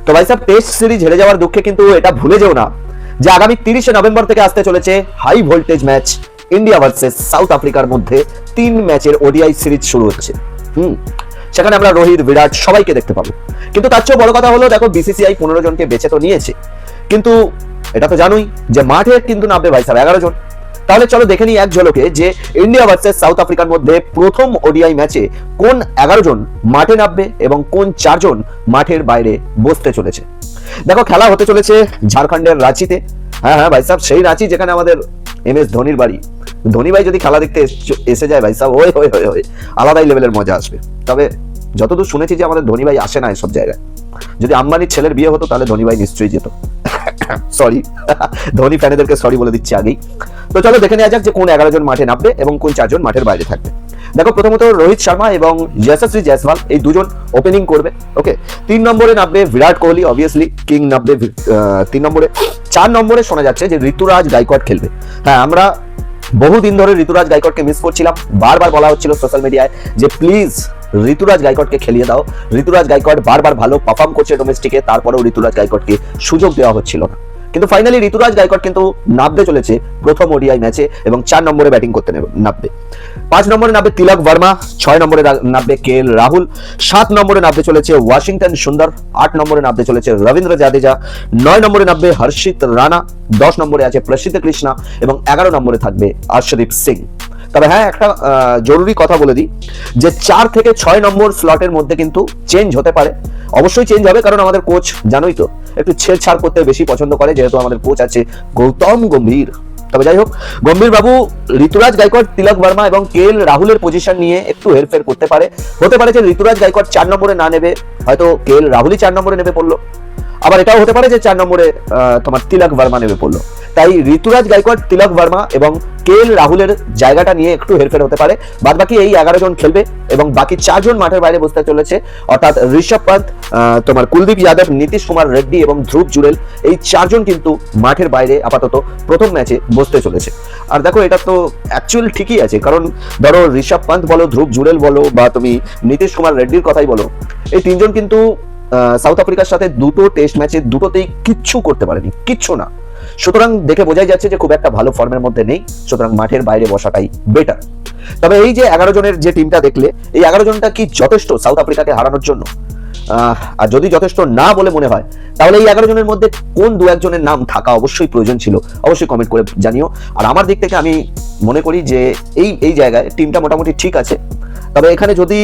তো ভাই সাহেব টেস্ট সিরিজ হেরে যাওয়ার দুঃখে কিন্তু এটা ভুলে যেও না যে আগামী 30শে নভেম্বর থেকে আসতে চলেছে high voltage match India versus South আফ্রিকার মধ্যে 3 ম্যাচের ওডিআই সিরিজ শুরু হচ্ছে। সেখানে আমরা রোহিত, বিরাট সবাইকে দেখতে পাবো। কিন্তু তার চেয়ে বড় কথা হলো দেখো বিসিসিআই 15 জনকে বেছে তো নিয়েছে, কিন্তু এটা তো জানোই যে মাঠে কিন্তু নামবে ভাই সাহেব 11 জন। তাহলে চলো দেখে নিই এক ঝলকে যে ইন্ডিয়া ভার্সেস সাউথ আফ্রিকার মধ্যে প্রথম ওডিআই ম্যাচে কোন 11 জন মাঠে নামবে এবং কোন 4 জন মাঠের বাইরে বসতে চলেছে। দেখো খেলা হতে চলেছে ঝাড়খণ্ডের রাঁচিতে। হ্যাঁ ভাই সাহেব, সেই রাঁচি যেখানে আমাদের MS ধোনির বাড়ি। ধোনি ভাই যদি খেলা দেখতে এসে যায় ভাই সাহেব ওই আলাদাই লেভেলের মজা আসবে। তবে যতদূর শুনেছি যে আমাদের ধোনি ভাই আসে না এসব জায়গায়। যদি আম্বানির ছেলের বিয়ে হতো তাহলে ধোনি ভাই নিশ্চয়ই যেত। সরি, ধোনি ফ্যানেদেরকে সরি বলে দিচ্ছি আগেই। তো চলো দেখে নেওয়া যাক যে কোন 11 জন মাঠে নামবে এবং কোন 4 জন মাঠের বাইরে থাকবে। দেখো প্রথমত রোহিত শর্মা এবং যশস্বী জয়সওয়াল এই দুজন ওপেনিং করবে। ওকে, 3 নম্বরে নামবে বিরাট কোহলি, অবভিয়াসলি কিং নামবে 3 নম্বরে। 4 নম্বরে শোনা যাচ্ছে যে ঋতুরাজ গায়কোয়াড় খেলবে। হ্যাঁ, আমরা বহুদিন ধরে ঋতুরাজ গায়কোয়াড়কে মিস করছিলাম। বারবার বলা হচ্ছিল সোশ্যাল মিডিয়ায় যে প্লিজ ঋতুরাজ গায়কোয়াড়কে খেলিয়ে দাও। ঋতুরাজ গায়কোয়াড় বারবার ভালো পারফর্ম করছে ডোমেস্টিকে, তারপরেও ঋতুরাজ গায়কোয়াড়কে সুযোগ দেওয়া হচ্ছিল না। কিন্তু ফাইনালি ঋতুরাজ গায়কোয়াড় কিন্তু নামতে চলেছে প্রথম ওডিআই ম্যাচে এবং 4 নম্বরে ব্যাটিং করতে নামবে। 5 নম্বরে নামবে তিলক ভার্মা, 6 নম্বরে নামবে KL রাহুল, 7 নম্বরে নামতে চলেছে ওয়াশিংটন সুন্দর, 8 নম্বরে নামতে চলেছে রবীন্দ্র জাদেজা, 9 নম্বরে নামবে হর্ষিত রানা, 10 নম্বরে আছে প্রসিদ্ধ কৃষ্ণা এবং 11 নম্বরে থাকবে অর্শদীপ সিং। তবে হ্যাঁ, একটা জরুরি কথা বলে দিই যে 4 থেকে 6 নম্বর স্লটের মধ্যে কিন্তু চেঞ্জ হতে পারে। অবশ্যই চেঞ্জ হবে, কারণ আমাদের কোচ জানোই তো একটু ছেড়ছাড় করতে বেশি পছন্দ করে, যেহেতু আমাদের কোচ আছে গৌতম গম্ভীর। তবে যাই হোক, গম্ভীর বাবু ঋতুরাজ গায়কোয়াড়, তিলক ভার্মা এবং KL রাহুলের পজিশন নিয়ে একটু হেরফের করতে পারে। হতে পারে যে ঋতুরাজ গায়কোয়াড় 4 নম্বরে না নেবে, হয়তো KL রাহুলই 4 নম্বরে নেবে পড়লো। আবার এটাও হতে পারে যে 4 নম্বরে তোমার তিলক ভার্মা নেবে পড়লো। তাই ঋতুরাজ গায়কোয়াড়, তিলক ভার্মা এবং KL রাহুলের জায়গাটা নিয়ে একটু হেরফের হতে পারে। বাদ বাকি এই 11 জন খেলবে এবং বাকি 4 জন মাঠের বাইরে বসতে চলেছে, অর্থাৎ ঋষভ পন্থ, তোমার কুলদীপ যাদব, নীতিশ কুমার রেড্ডি এবং ধ্রুব জুরেল, এই 4 জন কিন্তু মাঠের বাইরে আপাতত প্রথম ম্যাচে বসতে চলেছে। আর দেখো এটা তো অ্যাকচুয়াল ঠিকই আছে, কারণ ধরো ঋষভ পন্থ বলো, ধ্রুব জুরেল বলো বা তুমি নীতিশ কুমার রেড্ডির কথাই বলো, এই 3 জন কিন্তু সাউথ আফ্রিকার সাথে দুটো টেস্ট ম্যাচে দুটোতেই কিচ্ছু করতে পারেনি, কিচ্ছু না। সুতরাং দেখে বোঝাই যাচ্ছে যে খুব একটা ভালো ফর্মের মধ্যে নেই, সুতরাং মাঠের বাইরে বসাটাই বেটার। তবে এই যে 11 জনের যে টিমটা দেখলে, এই 11 জনটা কি যথেষ্ট সাউথ আফ্রিকাকে হারানোর জন্য? আর যদি যথেষ্ট না বলে মনে হয়, তাহলে এই 11 জনের মধ্যে কোন 2-1 জনের নাম থাকা অবশ্যই প্রয়োজন ছিল, অবশ্যই কমেন্ট করে জানিও। আর আমার দিক থেকে আমি মনে করি যে এই জায়গায় টিমটা মোটামুটি ঠিক আছে। তবে এখানে যদি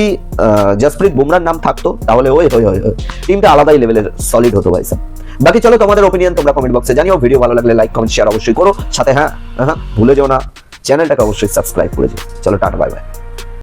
জসপ্রীত বুমরার নাম থাকতো তাহলে ওই টিমটা আলাদাই লেভেলের সলিড হতো ভাই সাহেব। বাকি চলো তোমাদের ওপিনিয়ন তোমরা কমেন্ট বক্সে জানিও। ভিডিও ভালো লাগলে লাইক, কমেন্ট, শেয়ার অবশ্যই করো। সাথে হ্যাঁ ভুলে যেও না চ্যানেলটাকে অবশ্যই সাবস্ক্রাইব করে দিও। চলো টাটা, বাই বাই।